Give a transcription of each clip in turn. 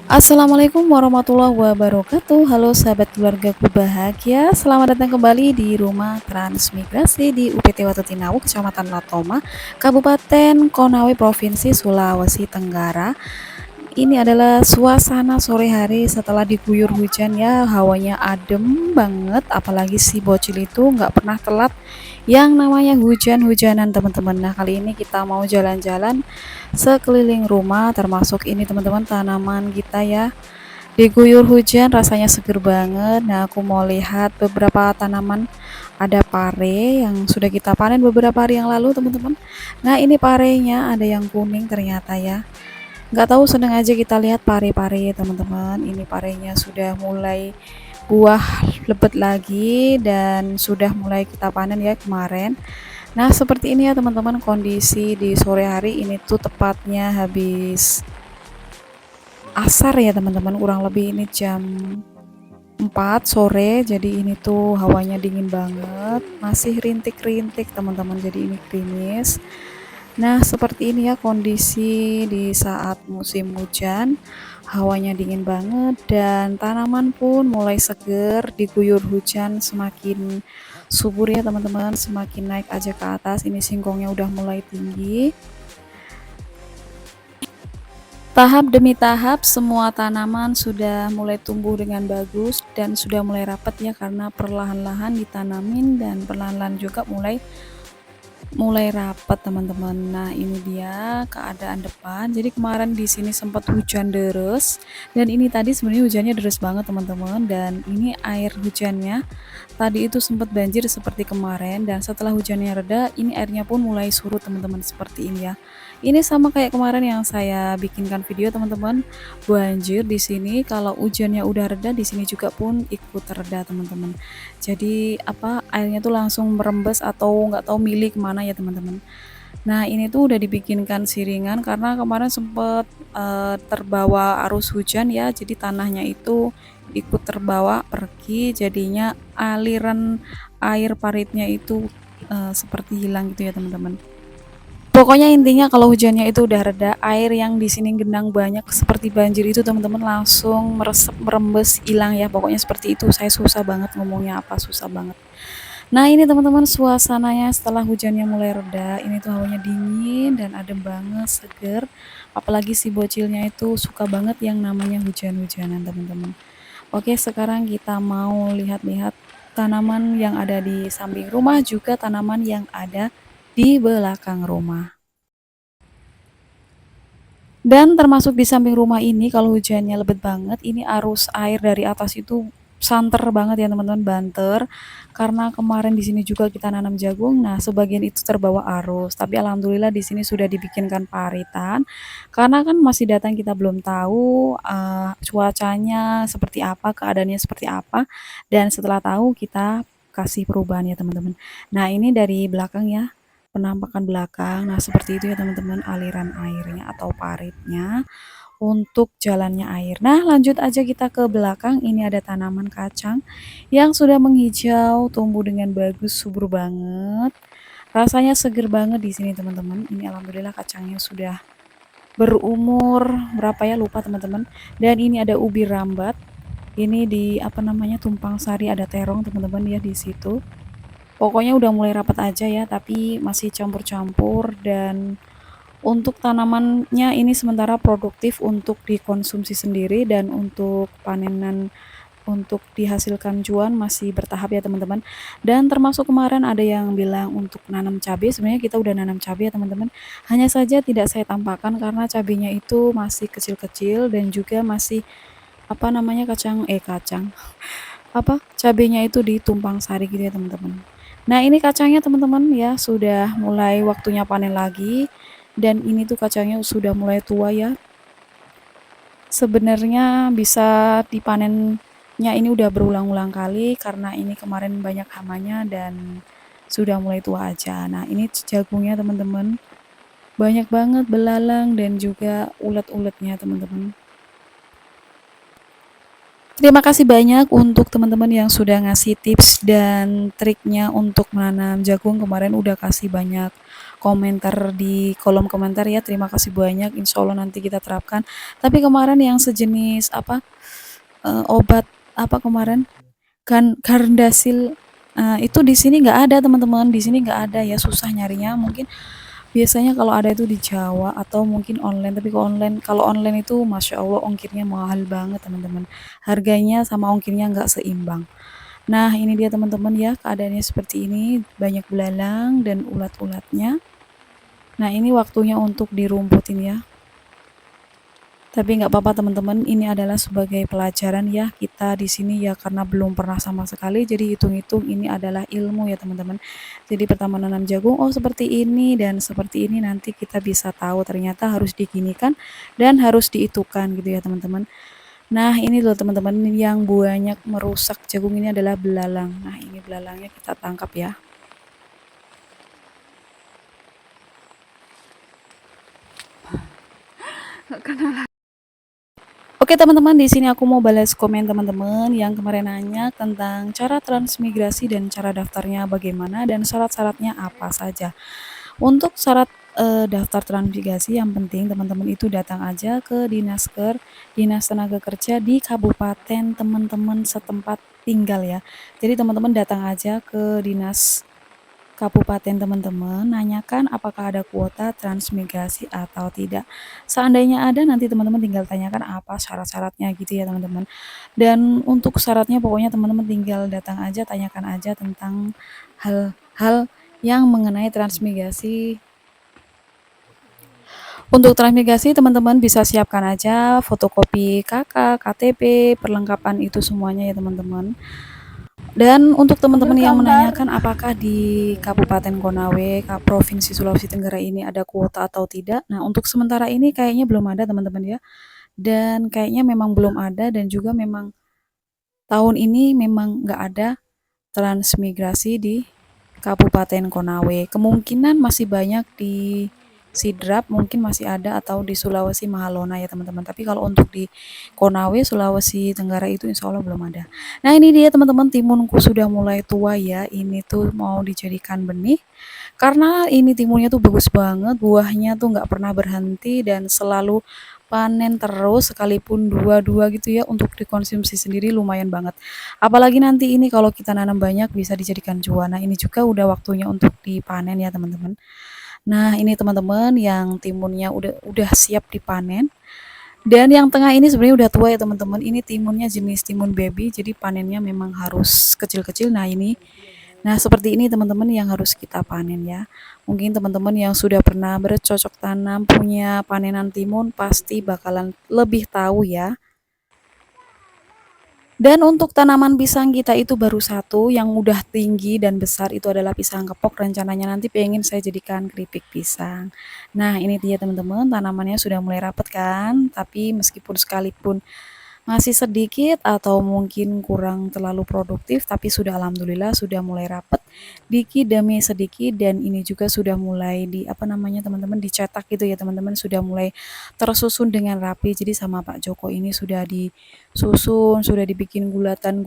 Assalamualaikum warahmatullahi wabarakatuh. Halo sahabat keluargaku bahagia. Selamat datang kembali di rumah transmigrasi di UPT Watutinau, Kecamatan Latoma, Kabupaten Konawe, Provinsi Sulawesi Tenggara. Ini adalah suasana sore hari setelah diguyur hujan ya, hawanya adem banget, apalagi si bocil itu nggak pernah telat yang namanya hujan-hujanan teman-teman. Nah kali ini kita mau jalan-jalan sekeliling rumah, termasuk ini teman-teman tanaman kita ya. Diguyur hujan rasanya seger banget. Nah aku mau lihat beberapa tanaman, ada pare yang sudah kita panen beberapa hari yang lalu teman-teman. Nah ini parenya ada yang kuning ternyata ya. Nggak tahu, seneng aja kita lihat pare-pare teman-teman. Ini parenya sudah mulai buah lebat lagi dan sudah mulai kita panen ya kemarin. Nah seperti ini ya teman-teman kondisi di sore hari ini tuh tepatnya habis asar ya teman-teman, kurang lebih ini jam 4 sore. Jadi ini tuh hawanya dingin banget, masih rintik-rintik teman-teman, jadi ini gerimis. Nah, seperti ini ya kondisi di saat musim hujan. Hawanya dingin banget dan tanaman pun mulai seger, diguyur hujan semakin subur ya teman-teman, semakin naik aja ke atas. Ini singkongnya udah mulai tinggi. Tahap demi tahap semua tanaman sudah mulai tumbuh dengan bagus dan sudah mulai rapat ya, karena perlahan-lahan ditanamin dan perlahan-lahan juga mulai rapat teman-teman. Nah ini dia keadaan depan. Jadi kemarin di sini sempat hujan deras dan ini tadi sebenarnya hujannya deras banget teman-teman, dan ini air hujannya tadi itu sempat banjir seperti kemarin, dan setelah hujannya reda ini airnya pun mulai surut teman-teman, seperti ini ya. Ini sama kayak kemarin yang saya bikinkan video teman-teman, banjir di sini. Kalau hujannya udah reda di sini juga pun ikut reda teman-teman. Jadi apa, airnya tuh langsung merembes atau nggak tahu milih kemana ya teman-teman. Nah ini tuh udah dibikinkan siringan karena kemarin sempet terbawa arus hujan ya, jadi tanahnya itu ikut terbawa pergi, jadinya aliran air paritnya itu seperti hilang gitu ya teman-teman. Pokoknya intinya kalau hujannya itu udah reda, air yang di sini genang banyak seperti banjir itu teman-teman langsung meresap, merembes, hilang ya. Pokoknya seperti itu. Saya susah banget ngomongnya apa, susah banget. Nah, ini teman-teman suasananya setelah hujannya mulai reda. Ini tuh hawanya dingin dan adem banget, seger. Apalagi si bocilnya itu suka banget yang namanya hujan-hujanan, teman-teman. Oke, sekarang kita mau lihat-lihat tanaman yang ada di samping rumah, juga tanaman yang ada di belakang rumah. Dan termasuk di samping rumah ini kalau hujannya lebat banget, ini arus air dari atas itu santer banget ya teman-teman, banter. Karena kemarin di sini juga kita nanam jagung, nah sebagian itu terbawa arus. Tapi alhamdulillah di sini sudah dibikinkan paritan. Karena kan masih datang, kita belum tahu cuacanya seperti apa, keadaannya seperti apa. Dan setelah tahu kita kasih perubahan ya teman-teman. Nah ini dari belakang ya, penampakan belakang. Nah, seperti itu ya teman-teman aliran airnya atau paritnya untuk jalannya air. Nah, lanjut aja kita ke belakang. Ini ada tanaman kacang yang sudah menghijau, tumbuh dengan bagus, subur banget. Rasanya seger banget di sini teman-teman. Ini alhamdulillah kacangnya sudah berumur berapa ya, lupa teman-teman. Dan ini ada ubi rambat. Ini di apa namanya, Tumpang Sari, ada terong teman-teman ya di situ. Pokoknya udah mulai rapat aja ya, tapi masih campur-campur. Dan untuk tanamannya ini sementara produktif untuk dikonsumsi sendiri, dan untuk panenan untuk dihasilkan cuan masih bertahap ya teman-teman. Dan termasuk kemarin ada yang bilang untuk nanam cabai, sebenarnya kita udah nanam cabai ya teman-teman. Hanya saja tidak saya tampakkan karena cabainya itu masih kecil-kecil dan juga masih apa namanya, kacang apa, cabenya itu ditumpang sari gitu ya teman-teman. Nah ini kacangnya teman-teman ya sudah mulai waktunya panen lagi, dan ini tuh kacangnya sudah mulai tua ya. Sebenarnya bisa dipanennya ini udah berulang-ulang kali karena ini kemarin banyak hamanya dan sudah mulai tua aja. Nah ini jagungnya teman-teman, banyak banget belalang dan juga ulet-uletnya teman-teman. Terima kasih banyak untuk teman-teman yang sudah ngasih tips dan triknya untuk menanam jagung. Kemarin udah kasih banyak komentar di kolom komentar ya. Terima kasih banyak. Insya Allah nanti kita terapkan. Tapi kemarin yang sejenis apa obat apa kemarin kan gardasil itu di sini nggak ada teman-teman. Di sini nggak ada ya, susah nyarinya. Mungkin biasanya kalau ada itu di Jawa atau mungkin online, tapi kalau online itu Masya Allah ongkirnya mahal banget teman-teman. Harganya sama ongkirnya nggak seimbang. Nah ini dia teman-teman ya, keadaannya seperti ini, banyak belalang dan ulat-ulatnya. Nah ini waktunya untuk dirumputin ya. Tapi nggak apa-apa teman-teman, ini adalah sebagai pelajaran ya kita di sini ya, karena belum pernah sama sekali. Jadi hitung-hitung ini adalah ilmu ya teman-teman. Jadi pertama nanam jagung, oh seperti ini dan seperti ini, nanti kita bisa tahu ternyata harus diginikan dan harus diitukan gitu ya teman-teman. Nah ini loh teman-teman, yang banyak merusak jagung ini adalah belalang. Nah ini belalangnya kita tangkap ya. Oke teman-teman, di sini aku mau balas komen teman-teman yang kemarin nanya tentang cara transmigrasi dan cara daftarnya bagaimana dan syarat-syaratnya apa saja. Untuk syarat daftar transmigrasi, yang penting teman-teman itu datang aja ke Dinas Tenaga Kerja di kabupaten teman-teman setempat tinggal ya. Jadi teman-teman datang aja ke dinas kabupaten teman-teman, nanyakan apakah ada kuota transmigrasi atau tidak. Seandainya ada, nanti teman-teman tinggal tanyakan apa syarat-syaratnya gitu ya teman-teman. Dan untuk syaratnya pokoknya teman-teman tinggal datang aja, tanyakan aja tentang hal-hal yang mengenai transmigrasi. Untuk transmigrasi teman-teman bisa siapkan aja fotokopi KK, KTP, perlengkapan itu semuanya ya teman-teman. Dan untuk teman-teman yang menanyakan apakah di Kabupaten Konawe, Provinsi Sulawesi Tenggara ini ada kuota atau tidak. Nah, untuk sementara ini kayaknya belum ada teman-teman ya. Dan kayaknya memang belum ada, dan juga memang tahun ini memang nggak ada transmigrasi di Kabupaten Konawe. Kemungkinan masih banyak di Sidrap, mungkin masih ada, atau di Sulawesi Mahalona ya teman-teman. Tapi kalau untuk di Konawe, Sulawesi Tenggara itu insya Allah belum ada. Nah ini dia teman-teman, timunku sudah mulai tua ya. Ini tuh mau dijadikan benih. Karena ini timunnya tuh bagus banget, buahnya tuh nggak pernah berhenti dan selalu panen terus, sekalipun dua-dua gitu ya, untuk dikonsumsi sendiri lumayan banget. Apalagi nanti ini kalau kita nanam banyak bisa dijadikan cuan. Nah ini juga udah waktunya untuk dipanen ya teman-teman. Nah ini teman-teman yang timunnya udah siap dipanen. Dan yang tengah ini sebenarnya udah tua ya teman-teman. Ini timunnya jenis timun baby, jadi panennya memang harus kecil-kecil. Nah, seperti ini teman-teman yang harus kita panen ya. Mungkin teman-teman yang sudah pernah bercocok tanam, punya panenan timun, pasti bakalan lebih tahu ya. Dan untuk tanaman pisang kita itu baru satu, yang udah tinggi dan besar itu adalah pisang kepok. Rencananya nanti pengen saya jadikan keripik pisang. Nah ini dia teman-teman, tanamannya sudah mulai rapet kan. Tapi meskipun sekalipun masih sedikit atau mungkin kurang terlalu produktif, tapi sudah alhamdulillah sudah mulai rapet dikit demi sedikit. Dan ini juga sudah mulai di apa namanya teman-teman, dicetak gitu ya teman-teman, sudah mulai tersusun dengan rapi. Jadi sama Pak Joko ini sudah disusun, sudah dibikin gulutan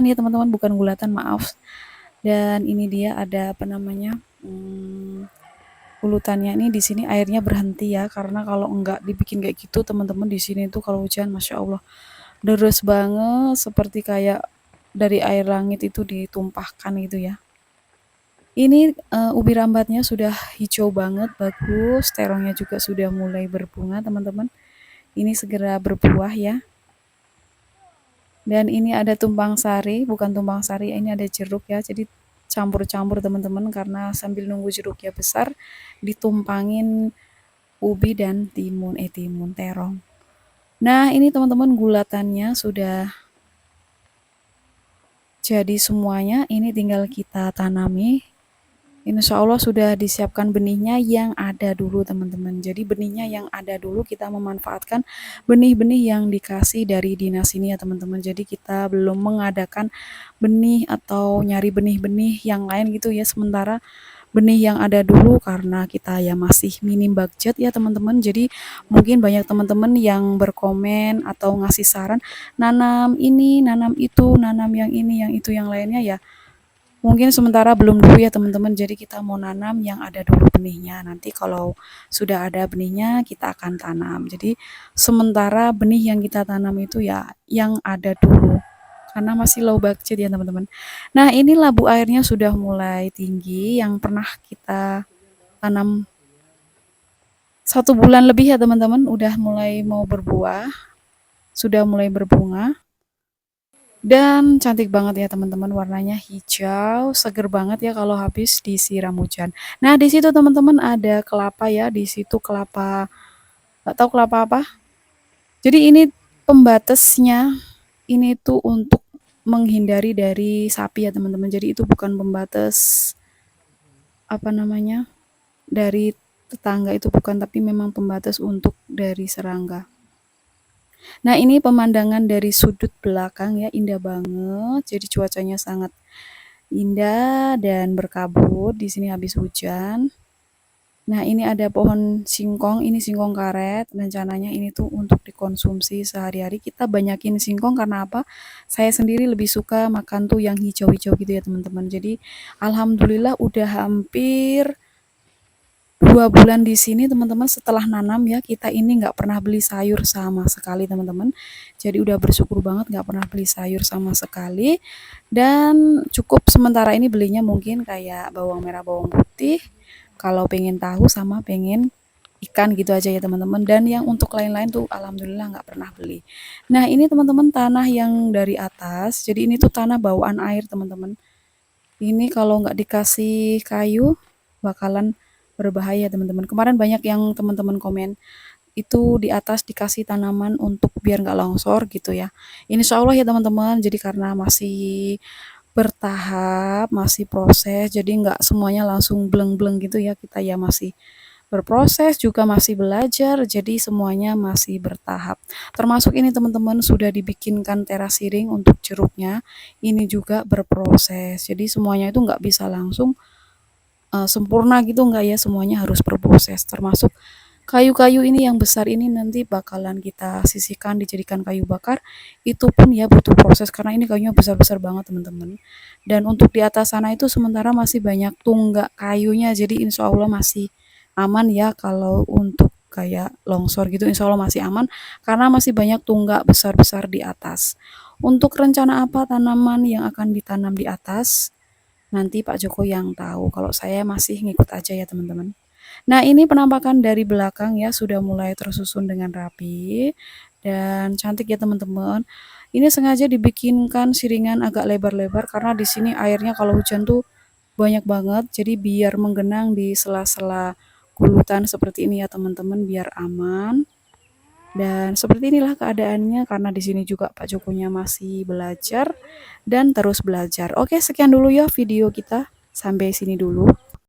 ya teman-teman, bukan gulatan, maaf. Dan ini dia ada apa namanya, ulutannya ini. Di sini airnya berhenti ya, karena kalau enggak dibikin kayak gitu teman-teman, di sini tuh kalau hujan Masya Allah deres banget, seperti kayak dari air langit itu ditumpahkan gitu ya. Ini ubi rambatnya sudah hijau banget, bagus, terongnya juga sudah mulai berbunga teman-teman. Ini segera berbuah ya. Dan ini ada tumpang sari, bukan tumpang sari, ini ada jeruk ya. Jadi campur-campur teman-teman, karena sambil nunggu jeruknya besar ditumpangin ubi dan timun terong. Nah ini teman-teman, gulatannya sudah jadi semuanya, ini tinggal kita tanami. Insya Allah sudah disiapkan benihnya yang ada dulu teman-teman. Jadi benihnya yang ada dulu kita memanfaatkan benih-benih yang dikasih dari dinas ini ya teman-teman. Jadi kita belum mengadakan benih atau nyari benih-benih yang lain gitu ya sementara, benih yang ada dulu karena kita ya masih minim budget ya teman-teman. Jadi mungkin banyak teman-teman yang berkomen atau ngasih saran nanam ini, nanam itu, nanam yang ini, yang itu, yang lainnya ya. Mungkin sementara belum dulu ya teman-teman. Jadi kita mau nanam yang ada dulu benihnya. Nanti kalau sudah ada benihnya kita akan tanam. Jadi sementara benih yang kita tanam itu ya yang ada dulu. Karena masih low budget ya teman-teman. Nah ini labu airnya sudah mulai tinggi yang pernah kita tanam 1 bulan lebih ya teman-teman. Udah mulai mau berbuah. Sudah mulai berbunga. Dan cantik banget ya teman-teman, warnanya hijau, seger banget ya kalau habis disiram hujan. Nah, di situ teman-teman ada kelapa ya, di situ kelapa, nggak tahu kelapa apa. Jadi ini pembatasnya, ini tuh untuk menghindari dari sapi ya teman-teman. Jadi itu bukan pembatas apa namanya dari tetangga, itu bukan, tapi memang pembatas untuk dari serangga. Nah, ini pemandangan dari sudut belakang ya, indah banget. Jadi cuacanya sangat indah dan berkabut. Di sini habis hujan. Nah, ini ada pohon singkong, ini singkong karet. Rencananya ini tuh untuk dikonsumsi sehari-hari. Kita banyakin singkong karena apa? Saya sendiri lebih suka makan tuh yang hijau-hijau gitu ya, teman-teman. Jadi, alhamdulillah udah hampir 2 bulan di sini teman-teman setelah nanam ya, kita ini nggak pernah beli sayur sama sekali teman-teman. Jadi udah bersyukur banget nggak pernah beli sayur sama sekali. Dan cukup sementara ini belinya mungkin kayak bawang merah, bawang putih. Kalau pengen tahu sama pengen ikan gitu aja ya teman-teman. Dan yang untuk lain-lain tuh alhamdulillah nggak pernah beli. Nah ini teman-teman tanah yang dari atas. Jadi ini tuh tanah bawaan air teman-teman. Ini kalau nggak dikasih kayu bakalan berbahaya teman-teman. Kemarin banyak yang teman-teman komen itu di atas dikasih tanaman untuk biar nggak longsor gitu ya. Insya Allah ya teman-teman. Jadi karena masih bertahap, masih proses, jadi nggak semuanya langsung bleng-bleng gitu ya. Kita ya masih berproses, juga masih belajar, jadi semuanya masih bertahap. Termasuk ini teman-teman sudah dibikinkan teras siring untuk jeruknya, ini juga berproses. Jadi semuanya itu nggak bisa langsung sempurna gitu, nggak ya, semuanya harus berproses. Termasuk kayu-kayu ini yang besar ini nanti bakalan kita sisihkan dijadikan kayu bakar. Itu pun ya butuh proses karena ini kayunya besar-besar banget teman-teman. Dan untuk di atas sana itu sementara masih banyak tunggak kayunya. Jadi insya Allah masih aman ya kalau untuk kayak longsor gitu, insya Allah masih aman karena masih banyak tunggak besar-besar di atas. Untuk rencana apa tanaman yang akan ditanam di atas, nanti Pak Joko yang tahu. Kalau saya masih ngikut aja ya teman-teman. Nah, ini penampakan dari belakang ya, sudah mulai tersusun dengan rapi dan cantik ya teman-teman. Ini sengaja dibikinkan siringan agak lebar-lebar karena di sini airnya kalau hujan tuh banyak banget. Jadi biar menggenang di sela-sela gulutan seperti ini ya teman-teman, biar aman. Dan seperti inilah keadaannya karena di sini juga Pak Jokonya masih belajar dan terus belajar. Oke, sekian dulu ya video kita. Sampai sini dulu.